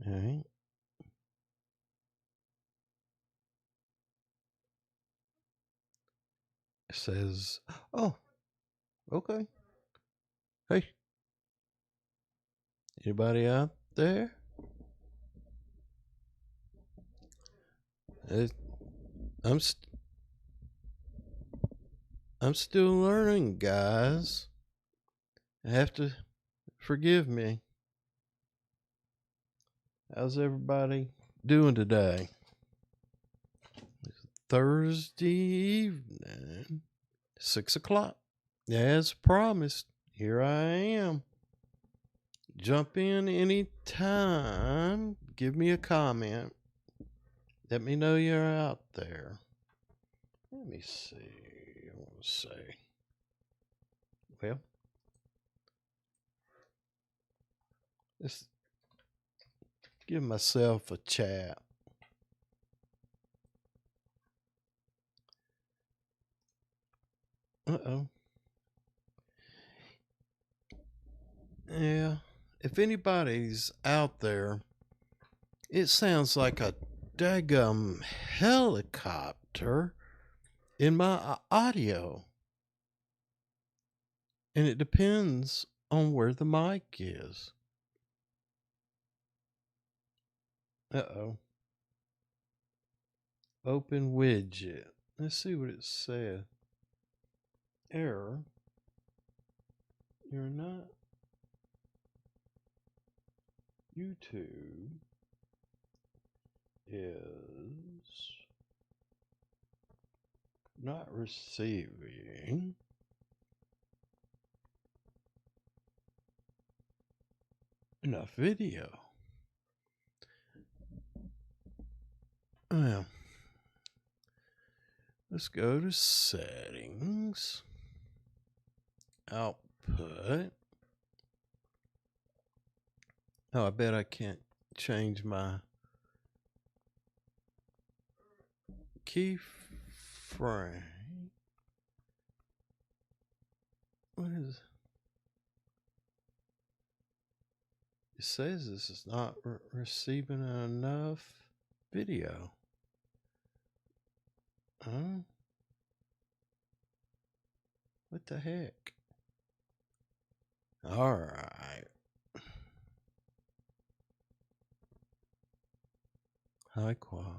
All right. It says, oh, okay. Hey, anybody out there? It, I'm st- I'm still learning, guys. I have to forgive me. How's everybody doing today? It's Thursday evening, 6 o'clock. As promised, here I am. Jump in anytime. Give me a comment. Let me know you're out there. Let me see. I want to say. Well, let's give myself a chat. Uh-oh. Yeah. If anybody's out there, it sounds like a daggum helicopter in my audio. And it depends on where the mic is. Uh-oh. Open widget. Let's see what it said. Error. You're not YouTube is not receiving enough video. Well, let's go to settings, output. Oh, I bet I can't change my keyframe. What is it? Says this is not receiving enough video. Huh? What the heck? All right. High quality.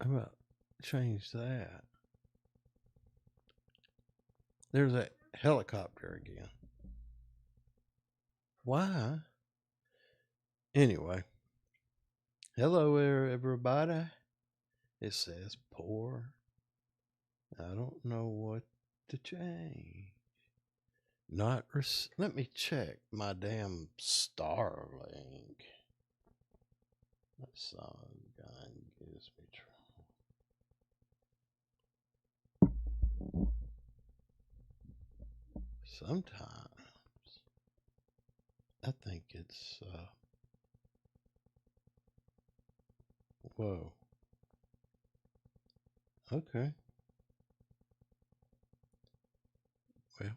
How about change that? There's that helicopter again. Why? Anyway, hello, everybody. It says poor. I don't know what to change. Not let me check my damn Starlink. That song guy gives me trouble. Sometimes I think it's whoa. Okay. Well,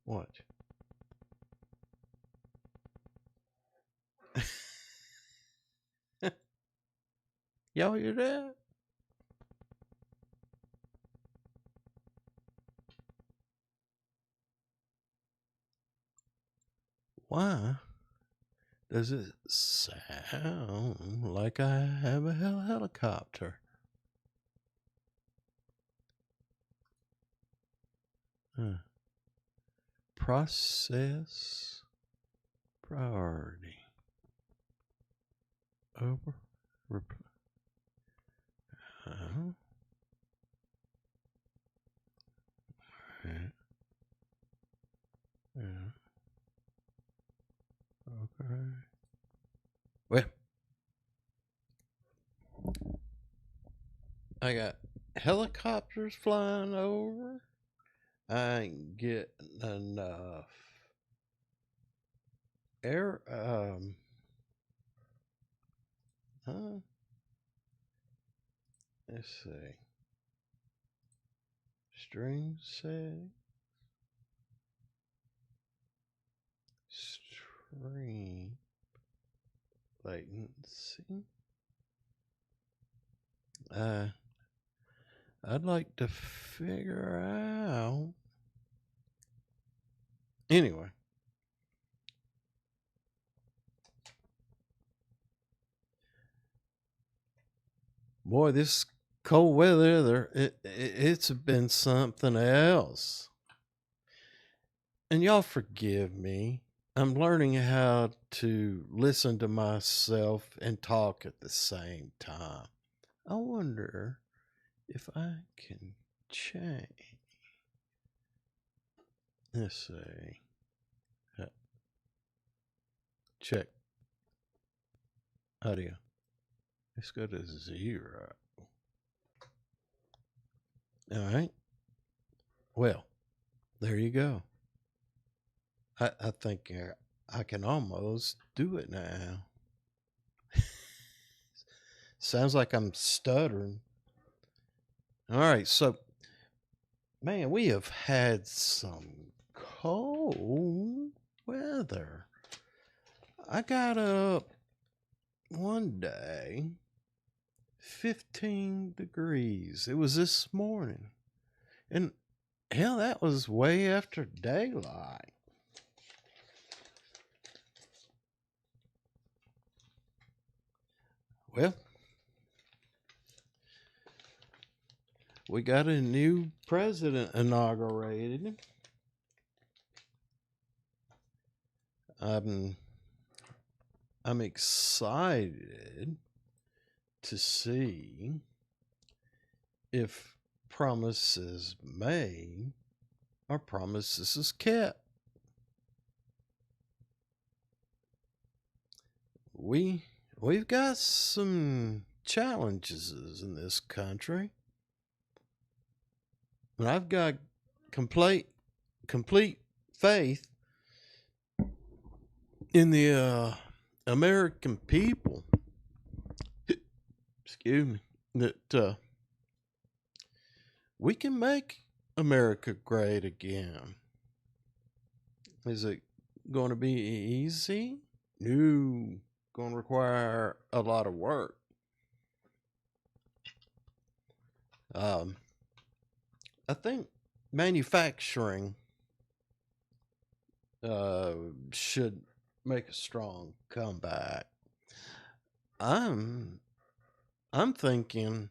what? Y'all hear that? Why does it sound like I have a helicopter? Huh. Process priority over yeah. Yeah. Okay. Well, I got helicopters flying over. I ain't getting enough air. Huh? Let's see. Stream setting. frame latency. I'd like to figure out. Anyway. Boy, this cold weather, it's been something else. And y'all forgive me. I'm learning how to listen to myself and talk at the same time. I wonder if I can change. Let's see. Check. Audio. Let's go to 0. All right. Well, there you go. I think I can almost do it now. Sounds like I'm stuttering. All right, so, man, we have had some cold weather. I got up one day, 15 degrees. It was this morning. And hell, that was way after daylight. Well, we got a new president inaugurated. I'm excited to see if promises made are promises kept. We've got some challenges in this country. And I've got complete faith in the American people. Excuse me. That we can make America great again. Is it going to be easy? No. Going to require a lot of work. I think manufacturing should make a strong comeback. I'm thinking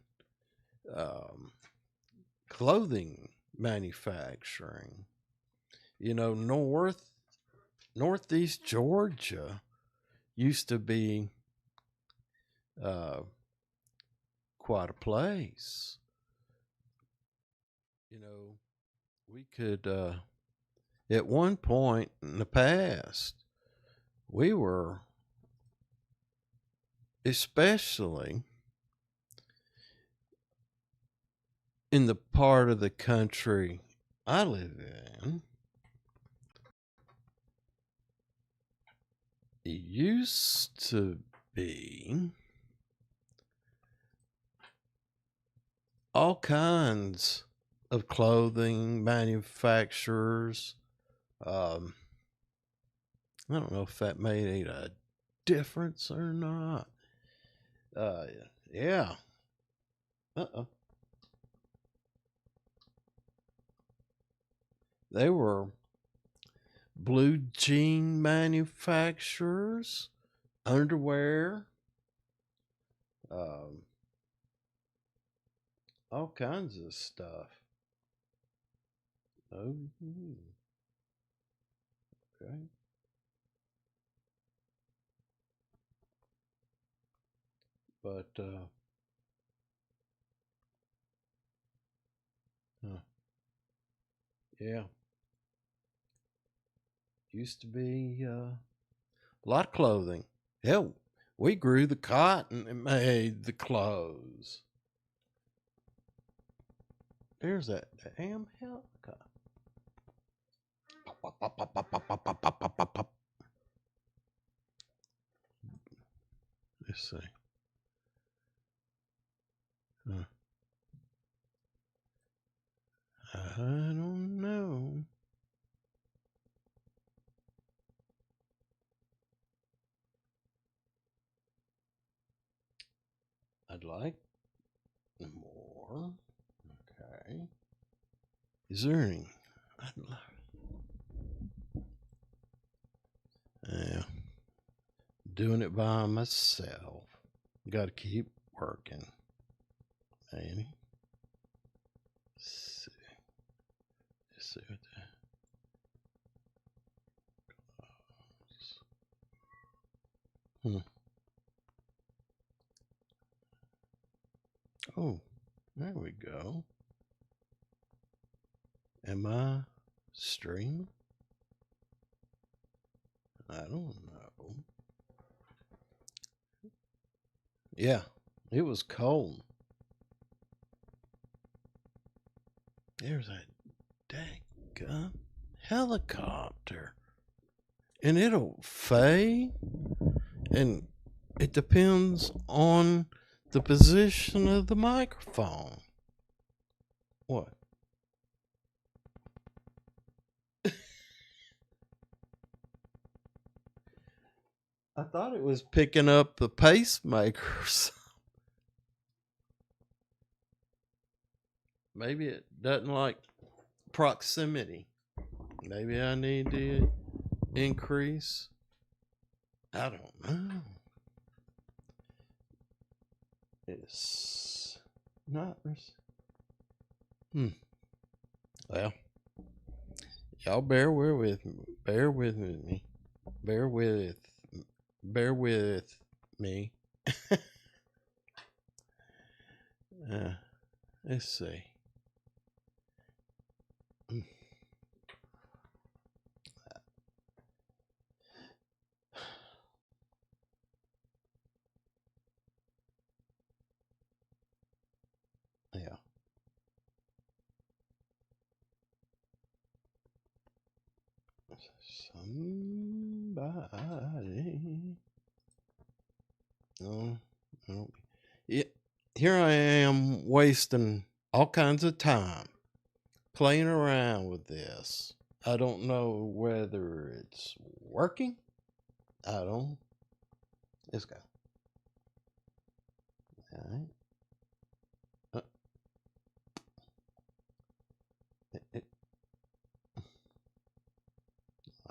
clothing manufacturing. You know, Northeast Georgia used to be quite a place. You know, we could at one point in the past, we were, especially in the part of the country I live in, it used to be all kinds of clothing manufacturers. I don't know if that made a difference or not. Yeah. They were blue jean manufacturers, underwear, all kinds of stuff. Oh, okay. But yeah, used to be a lot of clothing. Hell, we grew the cotton and made the clothes. There's that damn helicopter. Pop, pop, pop, pop, pop, pop, pop, pop, pop, pop, pop. Let's see. I don't know. like more? Okay. Is there any? Yeah. Doing it by myself. Got to keep working. Maybe. Let's see what that. Oh, there we go. Am I streaming? I don't know. Yeah, it was cold. There's that dang helicopter. And it'll fade. And it depends on the position of the microphone. What? I thought it was picking up the pacemakers. Maybe it doesn't like proximity. Maybe I need to increase. I don't know. It's not. Well, y'all bear with me. Bear with me. Bear with me. Let's see. Yeah. Somebody. No. Yeah, here I am wasting all kinds of time playing around with this. I don't know whether it's working. I don't. Let's go. All right.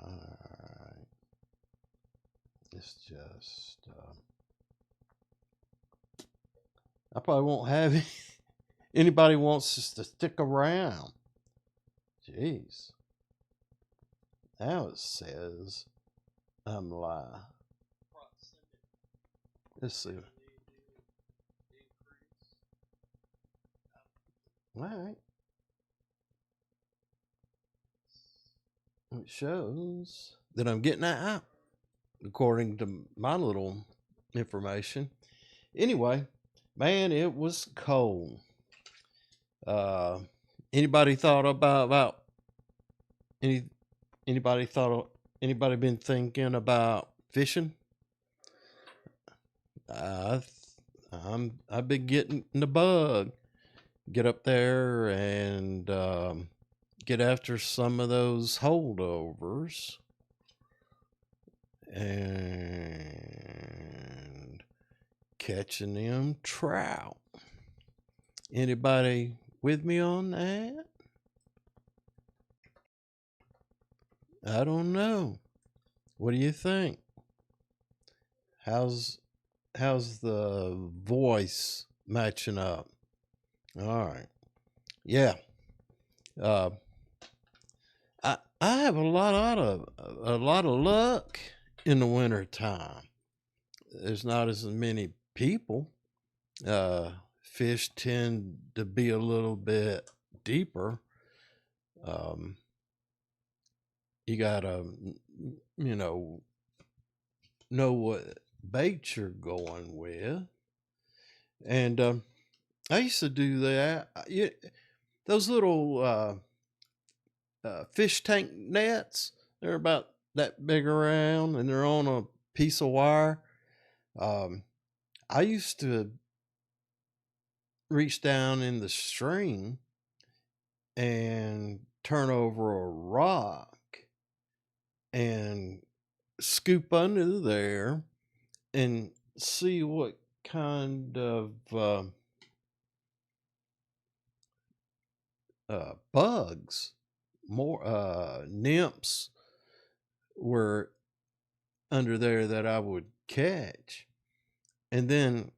All right. It's just. I probably won't have anybody wants us to stick around. Jeez. Now it says I'm live. Let's see. All right. It shows that I'm getting that out according to my little information. Anyway, man, it was cold. Anybody thought about anybody been thinking about fishing? I've been getting the bug. Get up there and get after some of those holdovers and catching them trout. Anybody with me on that? I don't know. What do you think? How's the voice matching up? All right. Yeah. I have a lot of luck in the winter time. There's not as many people. Fish tend to be a little bit deeper. You gotta, know what bait you're going with, and I used to do that. Those little fish tank nets, they're about that big around, and they're on a piece of wire. I used to reach down in the stream and turn over a rock and scoop under there and see what kind of bugs, more nymphs were under there that I would catch. And then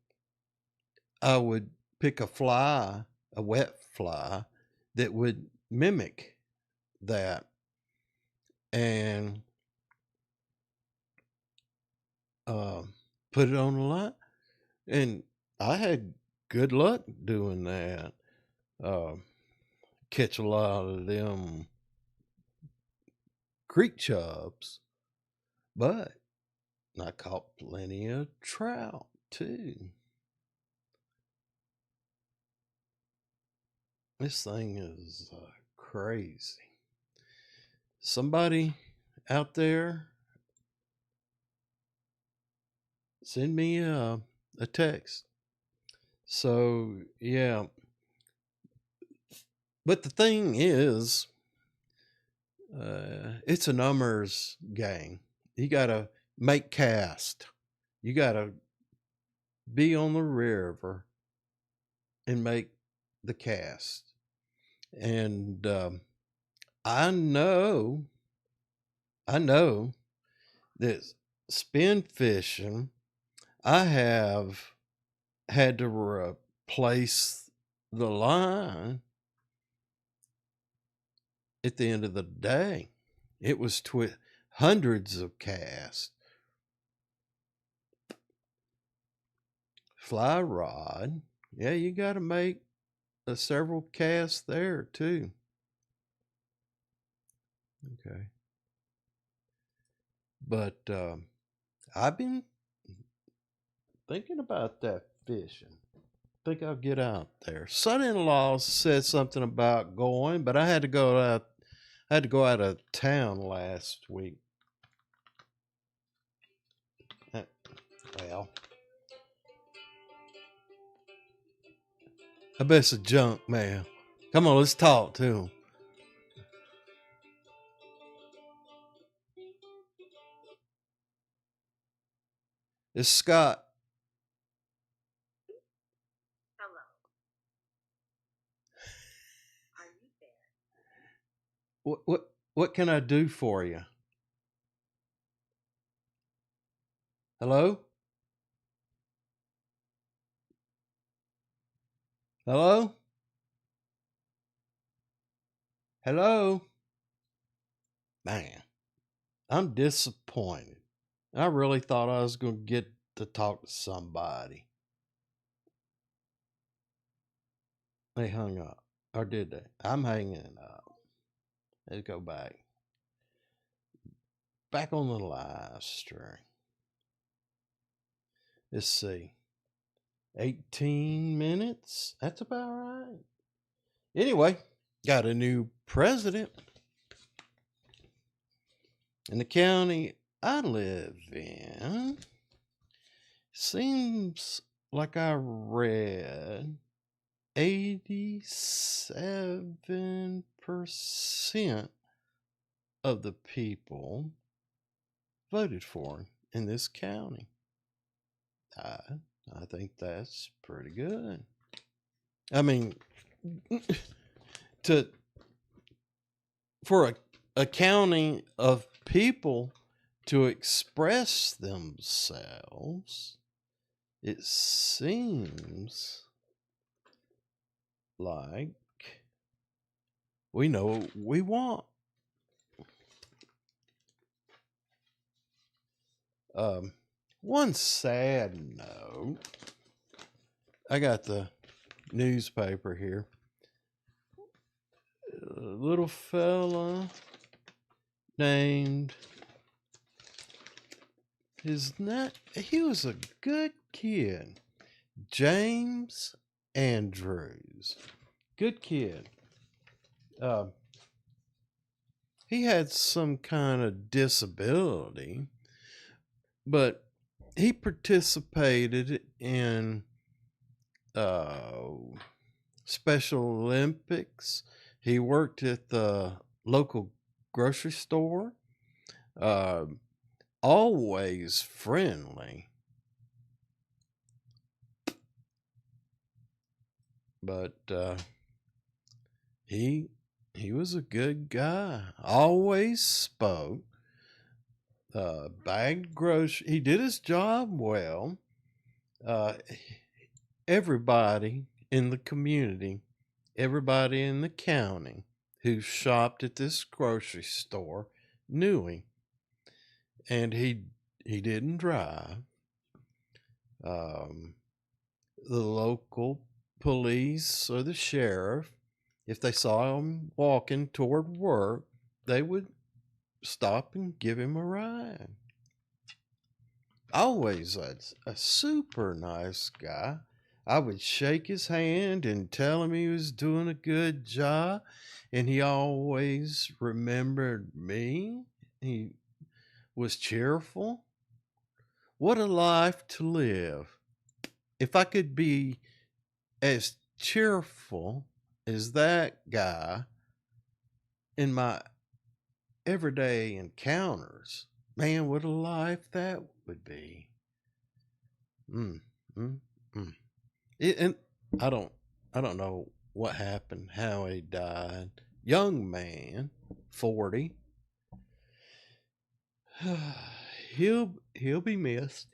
I would pick a fly, a wet fly, that would mimic that. And put it on the line. And I had good luck doing that. Catch a lot of them creek chubs, but I caught plenty of trout too. This thing is crazy. Somebody out there, send me a text. So, yeah. But the thing is, it's a numbers game. You got to make cast. You got to be on the river and make the cast. And I know that spin fishing, I have had to replace the line at the end of the day. It was hundreds of casts. Fly rod, yeah, you got to make several casts there too. Okay. But I've been thinking about that fishing. Think I'll get out there. Son-in-law said something about going, but I had to go out. I had to go out of town last week. Well, I bet it's a junk mail. Come on, let's talk to him. It's Scott. Hello. Are you there? What can I do for you? Hello? Hello? Hello? Man, I'm disappointed. I really thought I was going to get to talk to somebody. They hung up. Or did they? I'm hanging up. Let's go back. Back on the live stream. Let's see. 18 minutes? That's about right. Anyway, got a new president in the county I live in. Seems like I read 87% of the people voted for him in this county. I think that's pretty good. I mean, for a county of people to express themselves, it seems like we know what we want. One sad note, I got the newspaper here. A little fella named, he was a good kid, James Andrews. Good kid. He had some kind of disability, but he participated in Special Olympics. He worked at the local grocery store. Always friendly. but he he was a good guy. Always spoke. Bagged groceries. He did his job well. Uh, everybody in the community, everybody in the county who shopped at this grocery store knew him, and he didn't drive. Um, the local police or the sheriff, if they saw him walking toward work, they would stop and give him a ride. Always a super nice guy. I would shake his hand and tell him he was doing a good job, and he always remembered me. He was cheerful. What a life to live. If I could be as cheerful as that guy in my everyday encounters, man, what a life that would be. Mm, mm, mm. And I don't know what happened, how he died. Young man, 40. He'll be missed.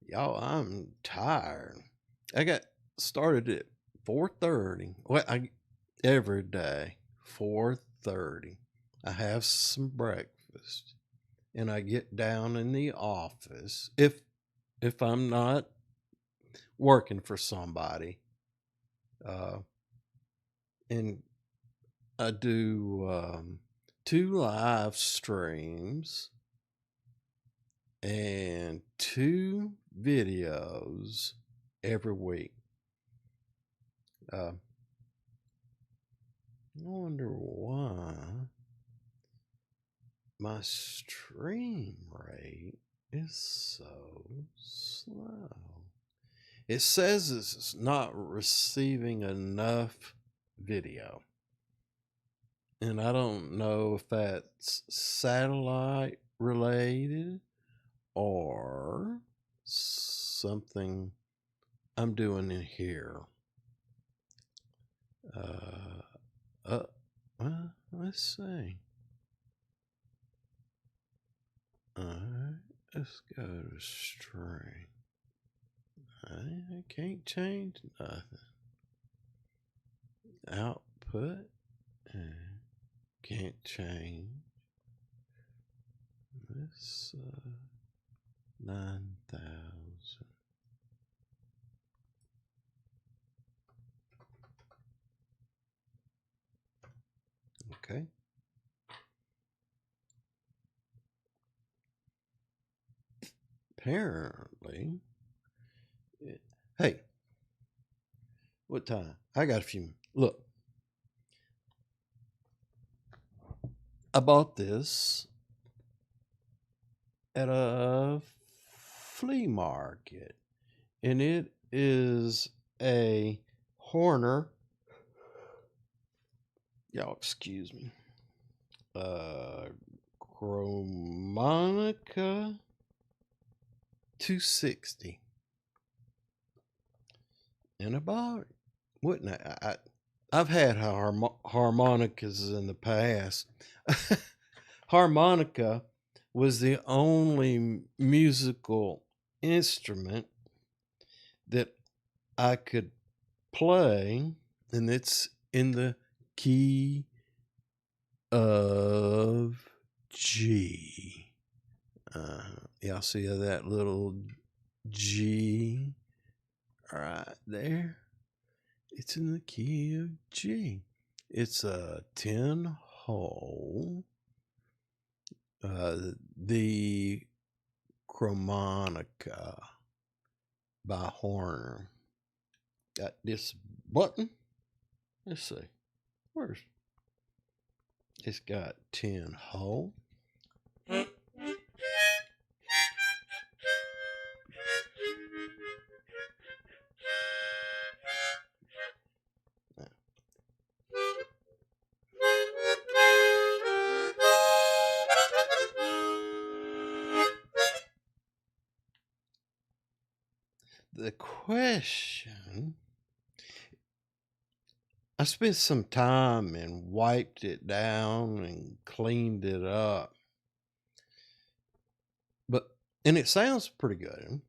Y'all, I'm tired. I got started at 4:30. Well, every day 4:30. I have some breakfast and I get down in the office if I'm not working for somebody. And I do 2 live streams and 2 videos every week. I wonder why my stream rate is so slow. It says it's not receiving enough video. And I don't know if that's satellite related or something I'm doing in here. Well, let's see. Alright, let's go to string. I can't change nothing. Output. Can't change. This 9,000. Okay. Apparently. Hey, what time? I got a few. Look, I bought this at a flea market, and it is a Horner. Y'all, excuse me. Chromonica 260. And I bought it. Wouldn't I've had harmonicas in the past. Harmonica was the only musical instrument that I could play, and it's in the key of G. Y'all see that little G right there? It's in the key of G. It's a 10-hole. The Chromonica by Horner. Got this button. Let's see. Where's it's got 10-hole. the question, I spent some time and wiped it down and cleaned it up. And it sounds pretty good.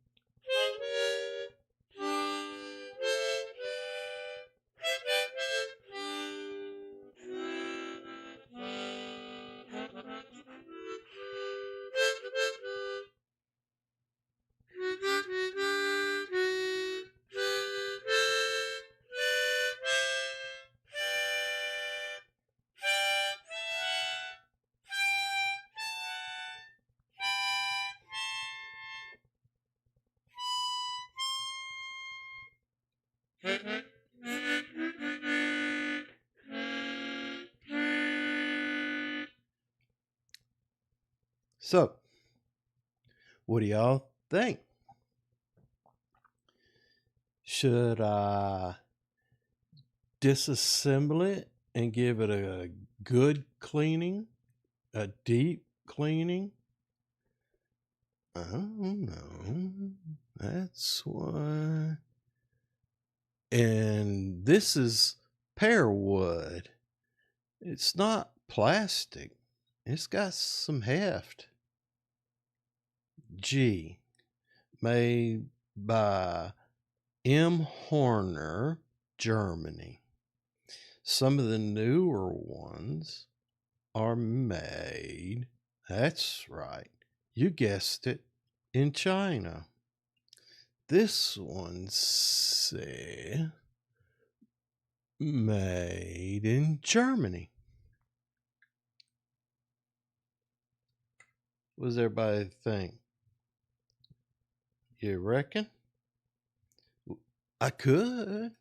So, what do y'all think? Should I disassemble it and give it a good cleaning, a deep cleaning? I don't know. That's why. And this is pear wood. It's not plastic. It's got some heft. G. Made by M. Horner, Germany. Some of the newer ones are made, that's right, you guessed it, in China. This one says made in Germany. What does everybody think? You reckon? I could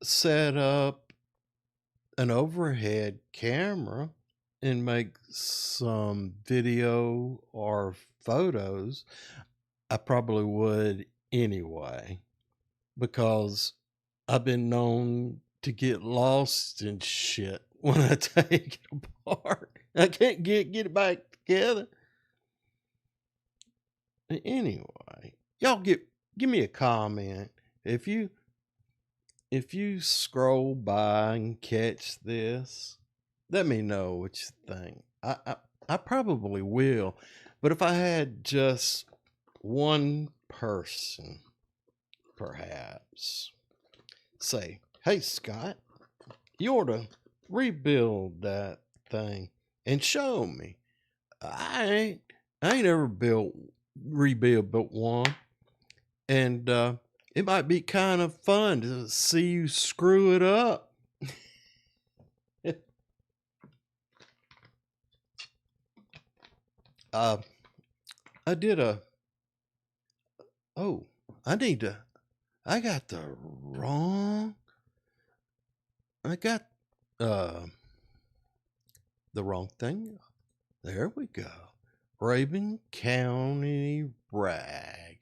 set up an overhead camera and make some video or photos. I probably would anyway, because I've been known to get lost in shit when I take it apart. I can't get it back together. Anyway, y'all give me a comment if you scroll by and catch this. Let me know what you think. I probably will, but if I had just one person, perhaps say, "Hey Scott, you ought to rebuild that thing and show me." I ain't ever rebuilt one, and it might be kind of fun to see you screw it up. I did a. Oh, I need to. I got the wrong. I got the wrong thing. There we go. Rabun County rag.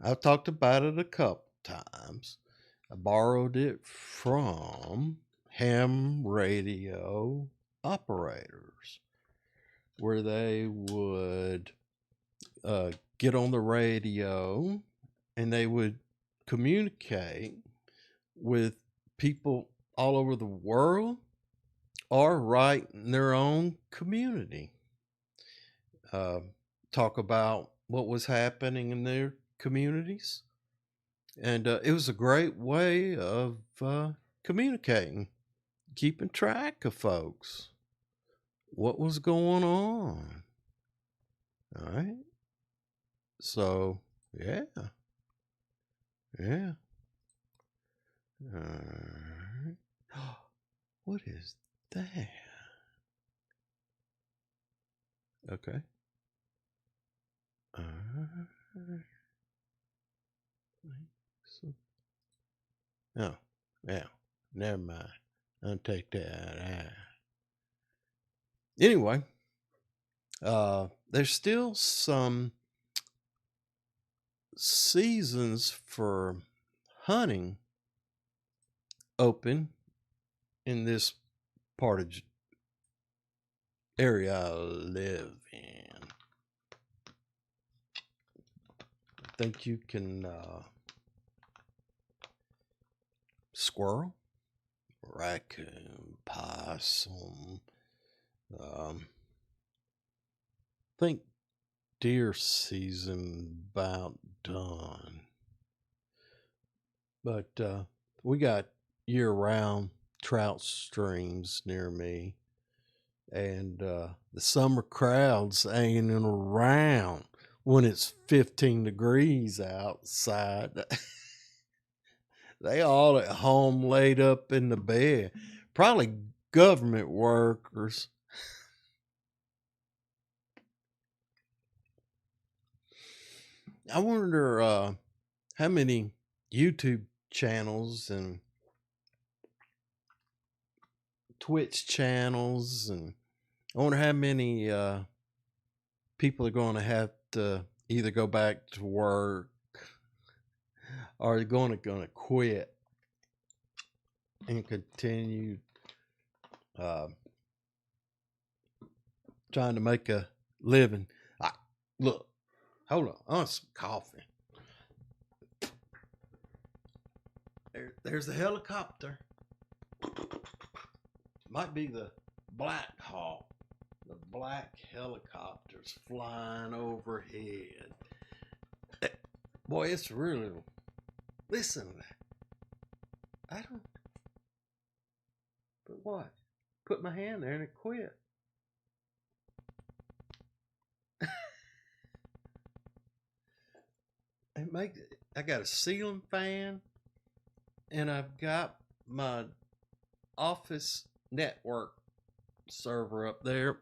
I've talked about it a couple times. I borrowed it from ham radio operators, where they would get on the radio and they would communicate with people all over the world or right in their own community. Talk about what was happening in their communities. And it was a great way of communicating, keeping track of folks, what was going on. All right. So, yeah. All right. What is that? Okay. All right. Oh, yeah. Never mind. I'll take that out. Anyway, there's still some seasons for hunting open in this part of area I live in. think you can squirrel, raccoon, possum, think deer season about done. But we got year-round trout streams near me, and the summer crowds ain't around when it's 15 degrees outside. They all at home laid up in the bed. Probably government workers. I wonder how many YouTube channels and Twitch channels, and I wonder how many people are going to have to either go back to work or are going to quit and continue trying to make a living. Look, hold on, I want some coffee. There's the helicopter. Might be the Black Hawk. The black helicopters flying overhead. Boy, it's really. Listen to that. I don't. But what? Put my hand there and it quit. I got a ceiling fan, and I've got my office network server up there.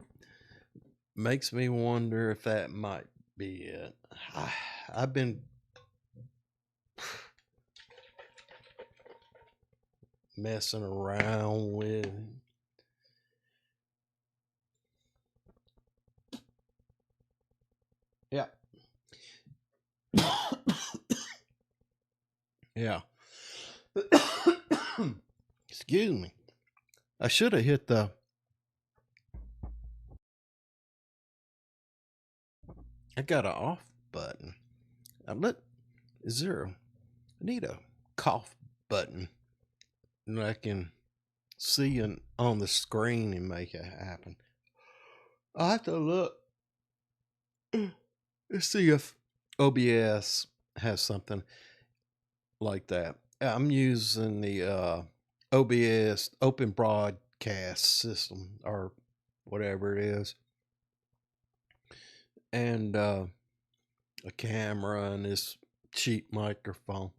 Makes me wonder if that might be it. I've been messing around with it. Yeah. Yeah. Excuse me. I should have hit the. I got an off button. Is there I need a cough button that I can see on the screen and make it happen. I'll have to look. Let's see if OBS has something like that. I'm using the OBS Open Broadcast System or whatever it is, and a camera and this cheap microphone.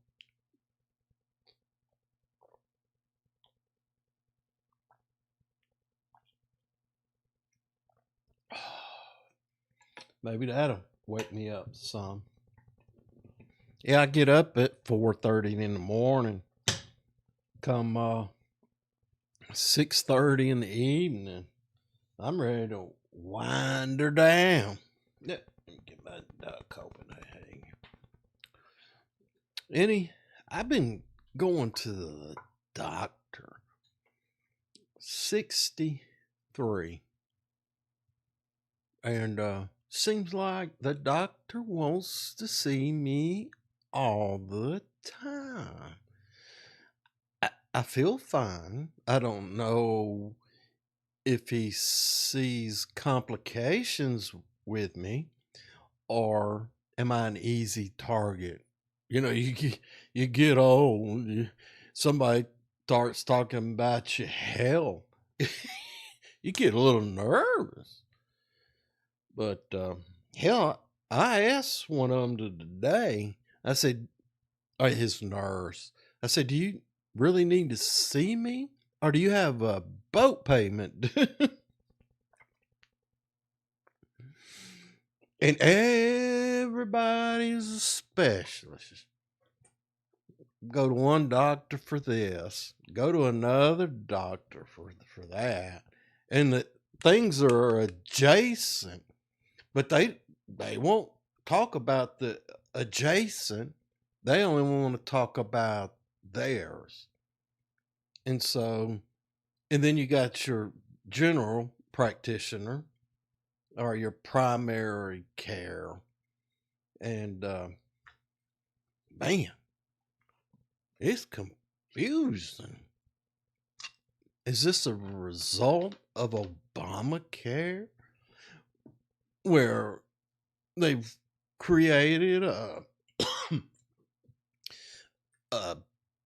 Maybe that'll wake me up some. Yeah, I get up at 4:30 in the morning. Come 6:30 in the evening, I'm ready to wind her down. Yeah, let me get my duck open. I've been going to the doctor. 63. And seems like the doctor wants to see me all the time. I feel fine. I don't know if he sees complications with me, or am I an easy target? You know, you get old, somebody starts talking about your health, you get a little nervous. But hell, I asked one of them today. I said, his nurse. I said, "Do you really need to see me, or do you have a boat payment?" And everybody's a specialist. Go to one doctor for this, go to another doctor for that, and the things are adjacent, but they won't talk about the adjacent. They only want to talk about theirs. And so, and then you got your general practitioner or your primary care. And Man, it's confusing. Is this a result of Obamacare, where they've created a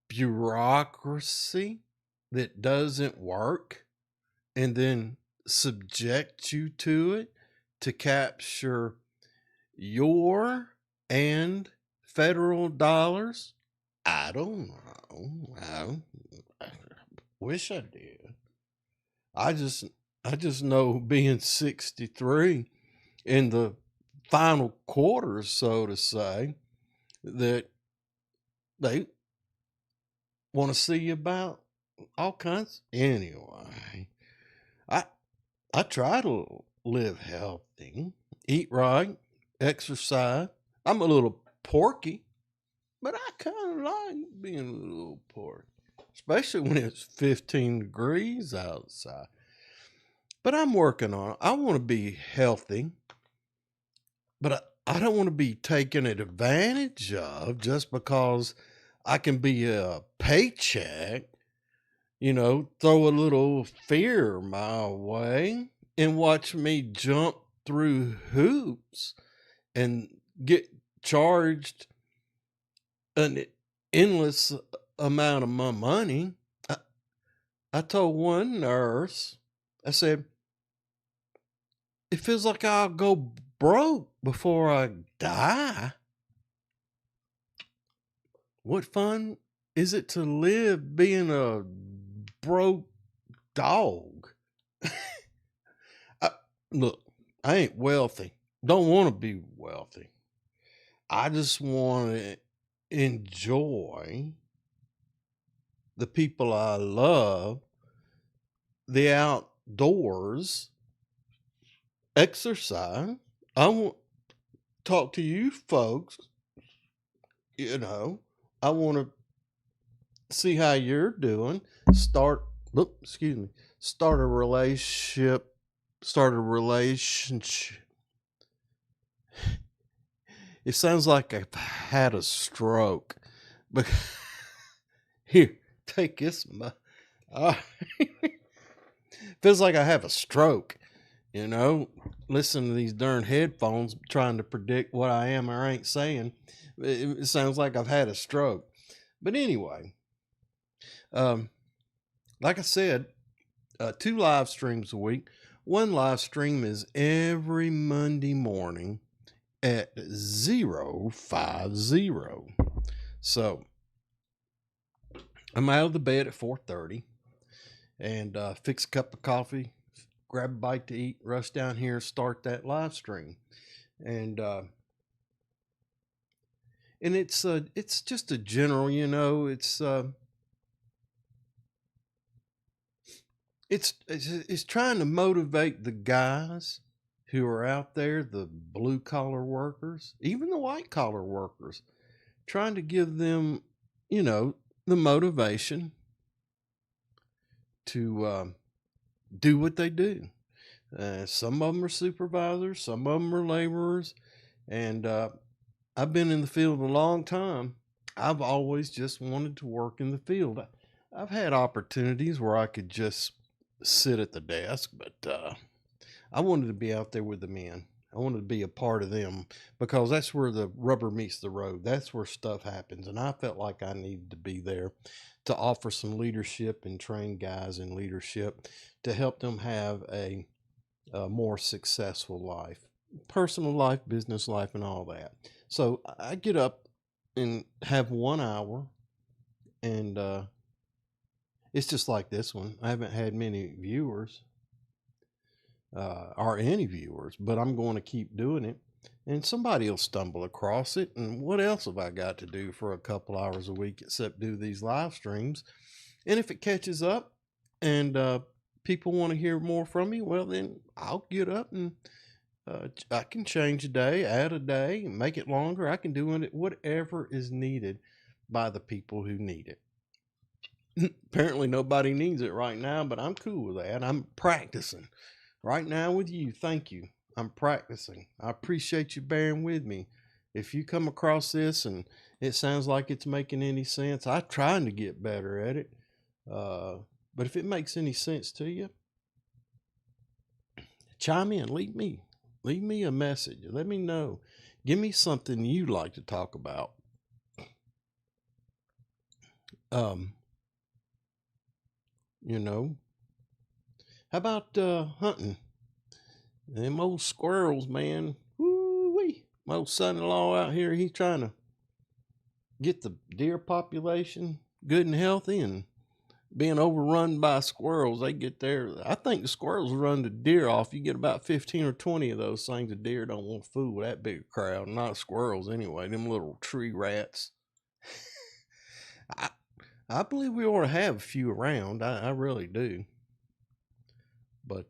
bureaucracy that doesn't work and then subject you to it to capture your and federal dollars? I don't know. I wish I did. I just know, being 63 in the final quarters, so to say, that they want to see about all kinds. Anyway, I I try to live healthy, eat right, exercise. I'm a little porky, but I kind of like being a little porky, especially when it's 15 degrees outside. But I'm working on it. I want to be healthy, but I don't want to be taken advantage of just because I can be a paycheck, throw a little fear my way and watch me jump through hoops and get charged an endless amount of my money. I told one nurse, I said, it feels like I'll go broke before I die. What fun is it to live being a broke dog? Look, I ain't wealthy. Don't want to be wealthy. I just want to enjoy the people I love, the outdoors, exercise. I want to talk to you folks. I want to see how you're doing. Start a relationship. It sounds like I've had a stroke. But here, take this. Feels like I have a stroke. Listen to these darn headphones trying to predict what I am or ain't saying. It sounds like I've had a stroke. But anyway, like I said, 2 live streams a week. One live stream is every Monday morning at 050. So I'm out of the bed at 4:30 and fix a cup of coffee, grab a bite to eat, rush down here, start that live stream. And it's just a general, it's trying to motivate the guys who are out there, the blue collar workers, even the white collar workers, trying to give them, the motivation to do what they do. Some of them are supervisors, some of them are laborers, and I've been in the field a long time. I've always just wanted to work in the field. I've had opportunities where I could just sit at the desk, but I wanted to be out there with the men. I wanted to be a part of them because that's where the rubber meets the road. That's where stuff happens. And I felt like I needed to be there to offer some leadership and train guys in leadership to help them have a more successful life, personal life, business life, and all that. So I get up and have 1 hour, and it's just like this one. I haven't had many viewers or any viewers, but I'm going to keep doing it, and somebody will stumble across it. And what else have I got to do for a couple hours a week except do these live streams? And if it catches up and people want to hear more from me, well, then I'll get up and I can change a day, add a day, make it longer. I can do it, whatever is needed by the people who need it. Apparently nobody needs it right now, but I'm cool with that. I'm practicing right now with you. Thank you. I'm practicing. I appreciate you bearing with me. if you come across this and it sounds like it's making any sense, I'm trying to get better at it. But if it makes any sense to you, chime in. Leave me a message. Let me know. Give me something you like to talk about. You know, how about hunting? Them old squirrels, man. Woo-wee. My old son-in-law out here, he's trying to get the deer population good and healthy, and being overrun by squirrels. They get there. I think the squirrels run the deer off. You get about 15 or 20 of those things. The deer don't want to fool with that big crowd. Not squirrels anyway. Them little tree rats. I believe we ought to have a few around. I really do. But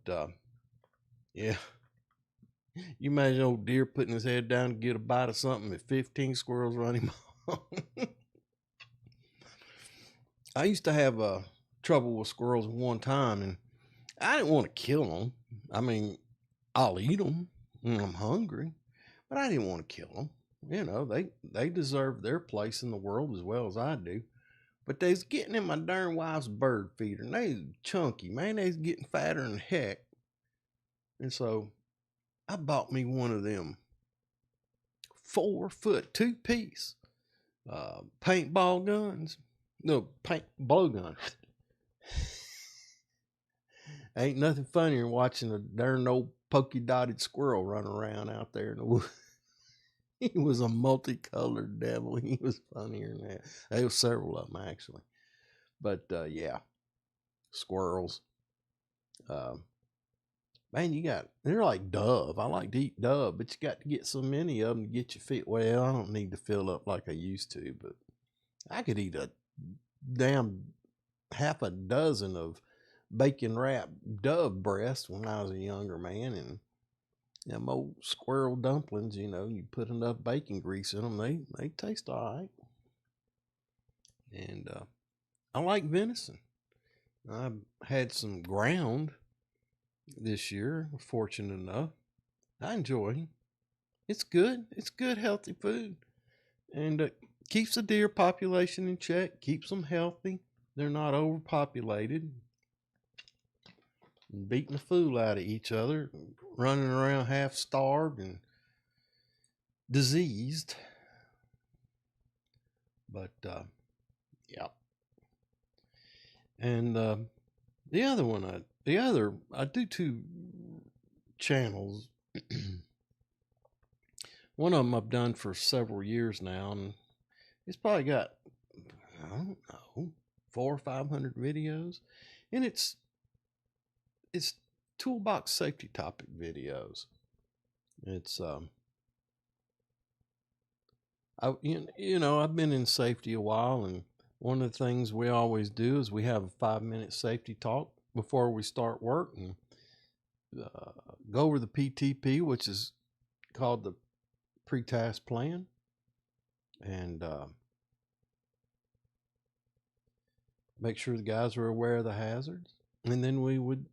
yeah. You imagine old deer putting his head down to get a bite of something and 15 squirrels run him off. I used to have trouble with squirrels one time, and I didn't want to kill them. I mean, I'll eat them when I'm hungry, but I didn't want to kill them. You know, they deserve their place in the world as well as I do. But they's getting in my darn wife's bird feeder, and they's chunky, man. They's getting fatter than heck. And so I bought me one of them 4-foot 2-piece paintball guns. No, blow gun. Ain't nothing funnier than watching a darn old pokey dotted squirrel run around out there in the woods. He was a multicolored devil. He was funnier than that. There was several of them actually. But yeah, squirrels. Man, they're like dove. I like to eat dove, but you got to get so many of them to get your feet. Well, I don't need to fill up like I used to, but I could eat a damn half a dozen of bacon wrapped dove breasts when I was a younger man. And them old squirrel dumplings, you put enough bacon grease in them, they taste all right. And I like venison. I've had some ground this year, fortunate enough. I enjoy it. It's good. It's good, healthy food. And keeps the deer population in check, keeps them healthy. They're not overpopulated, and beating the fool out of each other, running around half starved and diseased. But yeah. And the other one, I do 2 channels. One of them I've done for several years now, and it's probably got, I don't know, 400 or 500 videos, and it's toolbox safety topic videos. It's I've been in safety a while, and one of the things we always do is we have a 5-minute safety talk before we start work, and go over the PTP, which is called the pre-task plan, and make sure the guys are aware of the hazards, and then we would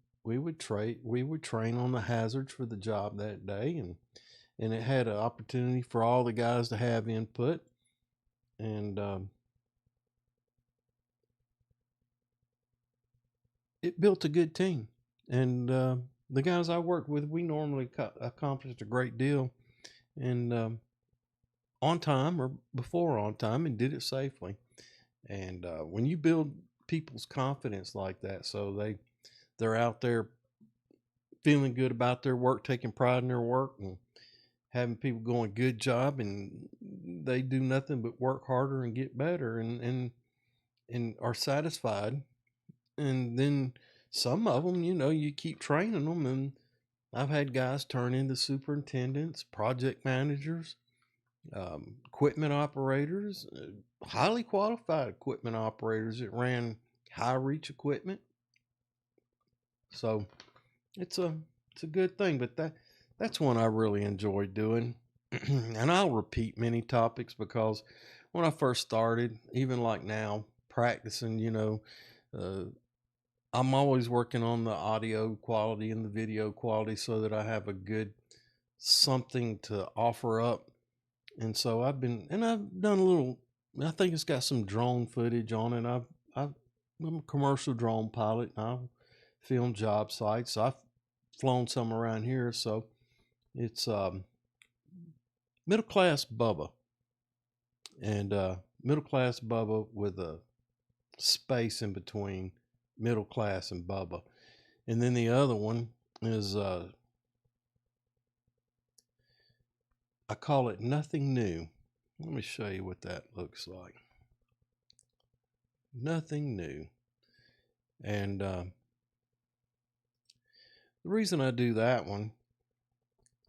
train on the hazards for the job that day, and it had an opportunity for all the guys to have input, and it built a good team. And the guys I worked with, we normally accomplished a great deal, and on time or before on time, and did it safely. And when you build people's confidence like that, so they're out there feeling good about their work, taking pride in their work, and having people going, good job, and they do nothing but work harder and get better, and are satisfied. And then some of them, you keep training them, and I've had guys turn into superintendents, project managers, equipment operators, highly qualified equipment operators that ran high reach equipment. So it's a good thing, but that's one I really enjoy doing. And I'll repeat many topics because when I first started, even like now, practicing, I'm always working on the audio quality and the video quality so that I have a good something to offer up And so I've done a little. I think it's got some drone footage on it. I'm a commercial drone pilot, and I film job sites. I've flown some around here, so it's middle class Bubba, and middle class Bubba with a space in between middle class and Bubba, and then the other one is I call it Nothing New. Let me show you what that looks like. Nothing new. And the reason I do that one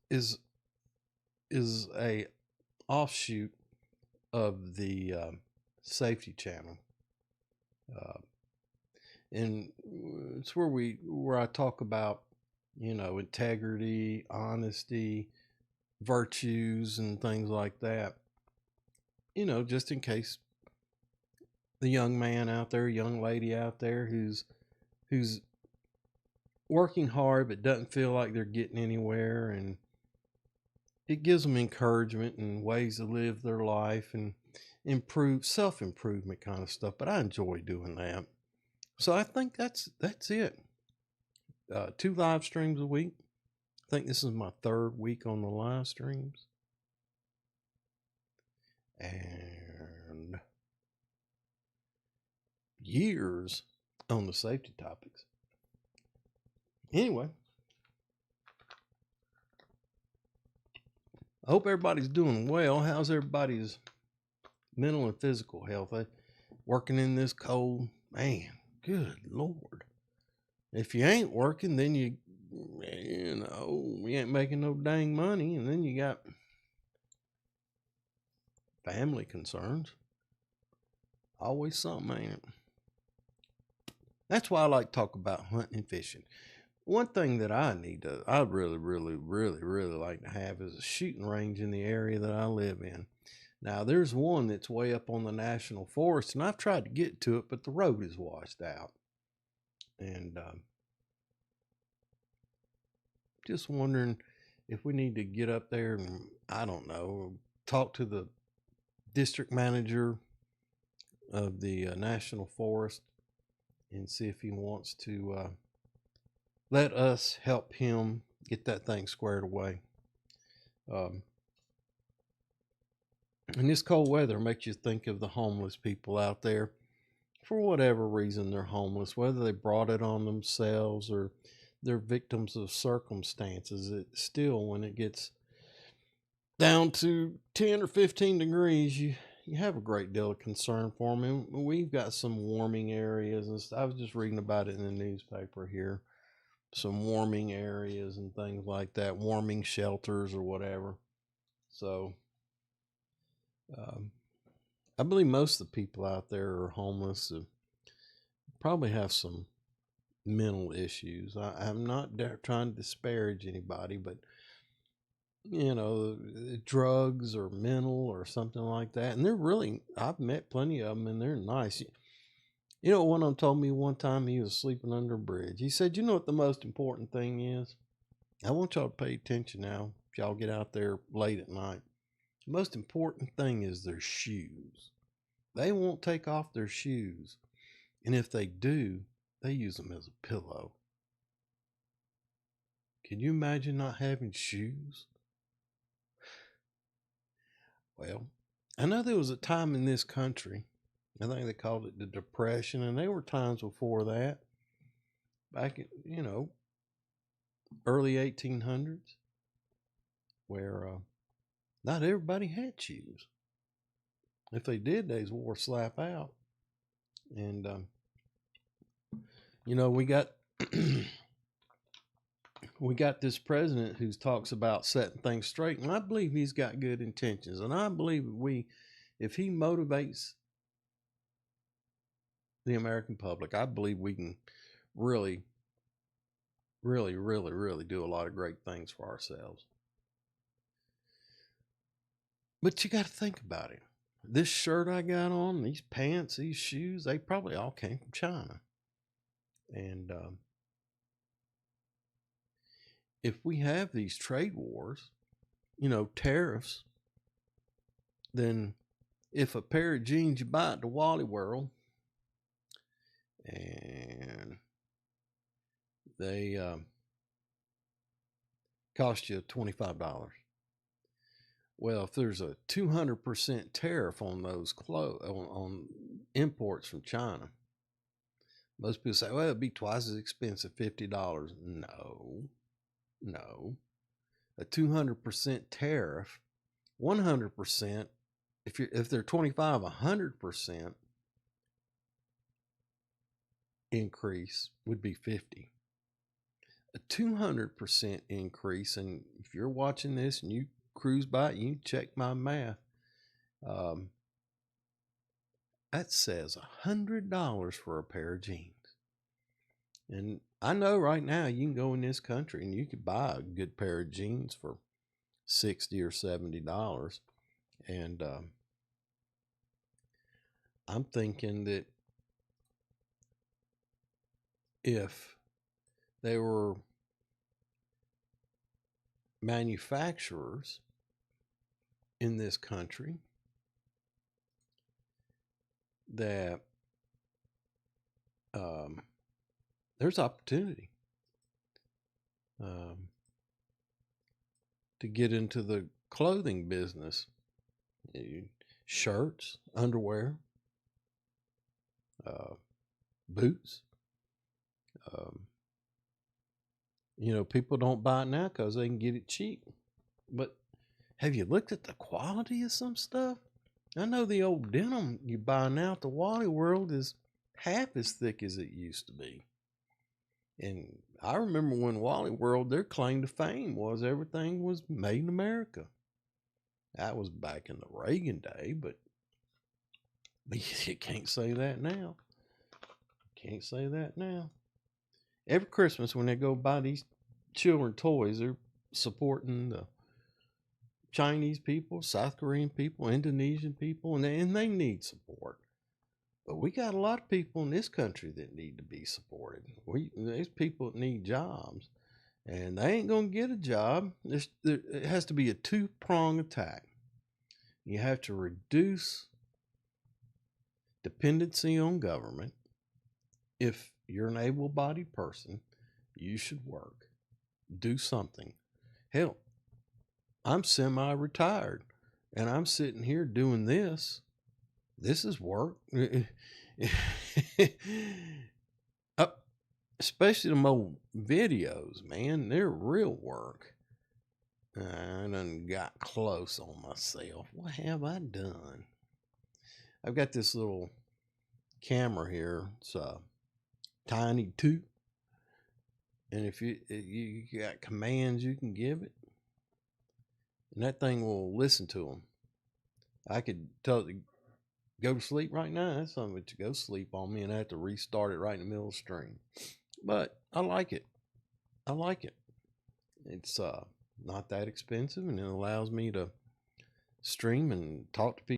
is a offshoot of the safety channel, and it's where I talk about integrity, honesty, virtues, and things like that. Just in case the young man out there, young lady out there who's working hard but doesn't feel like they're getting anywhere, and it gives them encouragement and ways to live their life and improve self-improvement kind of stuff. But I enjoy doing that. So I think that's it. 2 live streams a week. I think this is my 3rd week on the live streams. And years on the safety topics. Anyway, I hope everybody's doing well. How's everybody's mental and physical health? Working in this cold, man, good Lord. If you ain't working, then you ain't making no dang money, and then you got family concerns. Always something, ain't it? That's why I like to talk about hunting and fishing. One thing that I'd really, really, really, really like to have is a shooting range in the area that I live in. Now, there's one that's way up on the national forest, and I've tried to get to it, but the road is washed out. And just wondering if we need to get up there and, I don't know, talk to the district manager of the national forest and see if he wants to let us help him get that thing squared away. And this cold weather makes you think of the homeless people out there. For whatever reason, they're homeless, whether they brought it on themselves or they're victims of circumstances. It still, when it gets down to 10 or 15 degrees, you have a great deal of concern for them. And we've got some warming areas, and I was just reading about it in the newspaper here. Some warming areas and things like that, warming shelters or whatever. So I believe most of the people out there are homeless, probably have some mental issues. I'm not trying to disparage anybody, but drugs or mental or something like that. And I've met plenty of them, and they're nice. One of them told me one time he was sleeping under a bridge. He said, what the most important thing is? I want y'all to pay attention now if y'all get out there late at night. The most important thing is their shoes. They won't take off their shoes. And if they do, they use them as a pillow. Can you imagine not having shoes? Well, I know there was a time in this country, I think they called it the Depression, and there were times before that, back in, early 1800s, where not everybody had shoes. If they did, they wore slap out. And, we got we got this president who talks about setting things straight, and I believe he's got good intentions. And I believe if he motivates the American public, I believe we can really, really, really, really do a lot of great things for ourselves. But you got to think about it. This shirt I got on, these pants, these shoes, they probably all came from China. And if we have these trade wars, tariffs, than if a pair of jeans you buy at the Wally World and they cost you $25. Well, if there's a 200% tariff on those clothes on imports from China, most people say, well, it'd be twice as expensive, $50. No. A 200% tariff, 100%, if they're 25, 100% increase would be 50. A 200% increase, and if you're watching this and you cruise by it, you check my math, that says $100 for a pair of jeans. And I know right now you can go in this country and you could buy a good pair of jeans for $60 or $70. And I'm thinking that if they were manufacturers in this country that there's opportunity to get into the clothing business, shirts, underwear, boots. People don't buy it now because they can get it cheap. But have you looked at the quality of some stuff? I know the old denim you buy now at the Wally World is half as thick as it used to be. And I remember when Wally World, their claim to fame was everything was made in America. That was back in the Reagan day, but you can't say that now. Can't say that now. Every Christmas when they go buy these children toys, they're supporting the Chinese people, South Korean people, Indonesian people, and they need support. But we got a lot of people in this country that need to be supported. There's people that need jobs, and they ain't going to get a job. It has to be a two-prong attack. You have to reduce dependency on government. If you're an able-bodied person, you should work. Do something. Hell, I'm semi-retired, and I'm sitting here doing this. This is work. Especially them old videos, man. They're real work. I done got close on myself. What have I done? I've got this little camera here. It's a Tiny 2. And if you got commands you can give it, and that thing will listen to them. I could tell it to go to sleep right now. That's something to go sleep on me, and I have to restart it right in the middle of the stream. But I like it. It's not that expensive, and it allows me to stream and talk to people.